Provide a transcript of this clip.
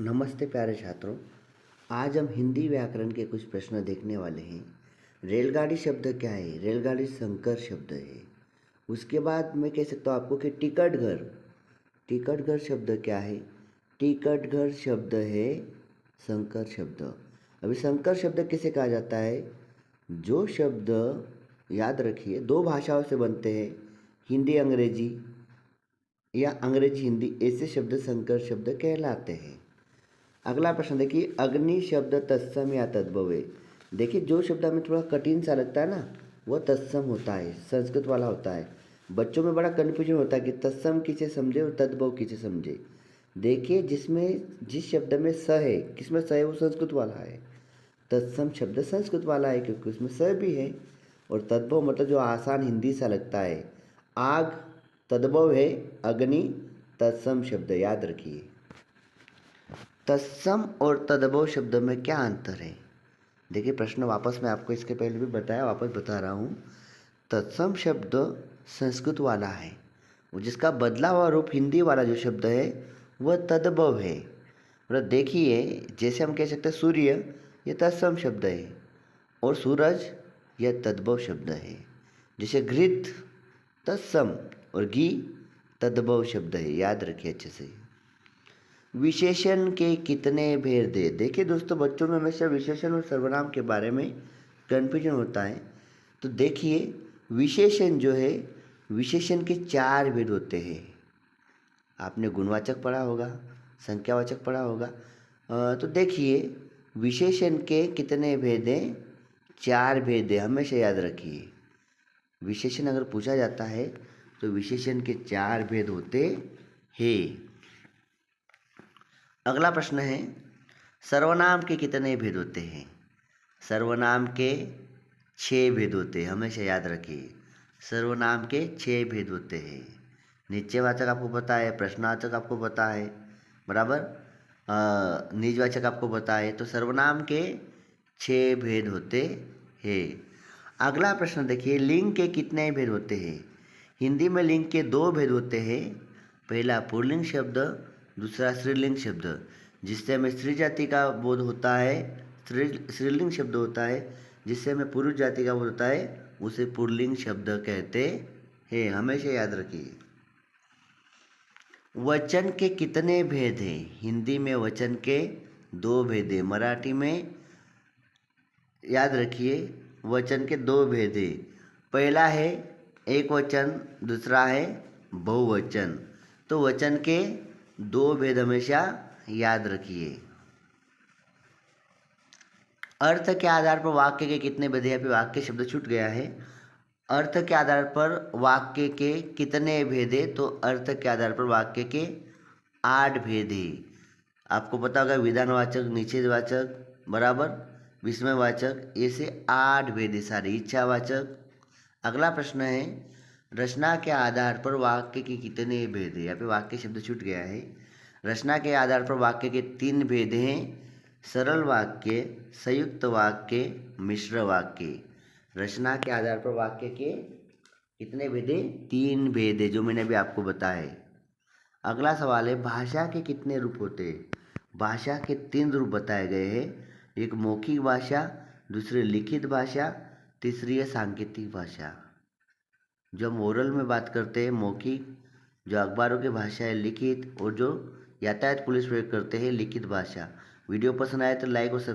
नमस्ते प्यारे छात्रों। आज हम हिंदी व्याकरण के कुछ प्रश्न देखने वाले हैं। रेलगाड़ी शब्द क्या है? रेलगाड़ी संकर शब्द है। उसके बाद मैं कह सकता हूँ आपको कि टिकट घर शब्द क्या है? टिकट घर शब्द है संकर शब्द। अभी संकर शब्द किसे कहा जाता है? जो शब्द, याद रखिए, दो भाषाओं से बनते हैं, हिंदी अंग्रेजी या अंग्रेजी हिंदी, ऐसे शब्द संकर शब्द कहलाते हैं। अगला प्रश्न देखिए, अग्नि शब्द तत्सम या तद्भव है। देखिए, जो शब्द हमें थोड़ा कठिन सा लगता है ना, वो तत्सम होता है, संस्कृत वाला होता है। बच्चों में बड़ा कन्फ्यूजन होता है कि तत्सम किसे समझे और तद्भव किसे समझे। देखिए, जिस शब्द में स है, किसमें स है, वो संस्कृत वाला है। तत्सम शब्द संस्कृत वाला है क्योंकि उसमें स भी है। और तद्भव मतलब जो आसान हिंदी सा लगता है, आग तद्भव है अग्नि, तत्सम शब्द, याद रखिए। तत्सम और तद्भव शब्द में क्या अंतर है? देखिए, प्रश्न वापस मैं आपको इसके पहले भी बताया, वापस बता रहा हूँ। तत्सम शब्द संस्कृत वाला है और जिसका बदला हुआ रूप हिंदी वाला जो शब्द है वह तद्भव है। मतलब देखिए, जैसे हम कह सकते हैं सूर्य, ये तत्सम शब्द है, और सूरज यह तद्भव शब्द है। जैसे घृत तत्सम और घी तद्भव शब्द है, याद रखिए अच्छे से। विशेषण के कितने भेद है? देखिए दोस्तों, बच्चों में हमेशा विशेषण और सर्वनाम के बारे में कन्फ्यूजन होता है। तो देखिए, विशेषण जो है, विशेषण के 4 भेद होते हैं। आपने गुणवाचक पढ़ा होगा, संख्यावाचक पढ़ा होगा। तो देखिए, विशेषण के कितने भेद हैं? 4 भेद है, हमेशा याद रखिए। विशेषण अगर पूछा जाता है तो विशेषण के 4 भेद होते हैं। अगला प्रश्न है, सर्वनाम के कितने भेद होते हैं? सर्वनाम के 6 भेद होते हैं, हमेशा याद रखिए। सर्वनाम के 6 भेद होते हैं। निश्चयवाचक आपको पता है, प्रश्नवाचक आपको पता है, बराबर, निजवाचक आपको पता है। तो सर्वनाम के 6 भेद होते हैं। अगला प्रश्न देखिए, लिंग के कितने भेद होते हैं? हिंदी में लिंग के 2 भेद होते हैं। पहला पुल्लिंग शब्द, दूसरा स्त्रीलिंग शब्द। जिससे हमें स्त्री जाति का बोध होता है, स्त्रीलिंग शब्द होता है। जिससे हमें पुरुष जाति का बोध होता है, उसे पुल्लिंग शब्द कहते हैं, हमेशा याद रखिए। वचन के कितने भेद हैं? हिंदी में वचन के 2 भेद हैं। मराठी में, याद रखिए, वचन के 2 भेद हैं। पहला है एक वचन, दूसरा है बहुवचन। तो वचन के 2 भेद हमेशा याद रखिए। अर्थ के आधार पर वाक्य के कितने भेद हैं? यहाँ पे वाक्य शब्द छूट गया है। अर्थ के आधार पर वाक्य के कितने भेद हैं? तो अर्थ के आधार पर वाक्य के 8 भेद हैं। आपको पता होगा, विधानवाचक, निषेधवाचक, बराबर, विस्मयवाचक, ऐसे 8 भेद हैं सारे, इच्छावाचक। अगला प्रश्न है, रचना के आधार पर वाक्य के कितने भेद हैं? यहाँ पे वाक्य शब्द छूट गया है। रचना के आधार पर वाक्य के 3 भेद हैं, सरल वाक्य, संयुक्त वाक्य, मिश्र वाक्य। रचना के आधार पर वाक्य के कितने भेद हैं? 3 भेद है, जो मैंने अभी आपको बताया। अगला सवाल है, भाषा के कितने रूप होते हैं? भाषा के 3 रूप बताए गए हैं। एक मौखिक भाषा, दूसरी लिखित भाषा, तीसरी है सांकेतिक भाषा। जो हम ओरल में बात करते हैं मौखिक, जो अखबारों की भाषा है लिखित, और जो यातायात पुलिस प्रयोग करते हैं लिखित भाषा। वीडियो पसंद आए तो लाइक और सब्सक्राइब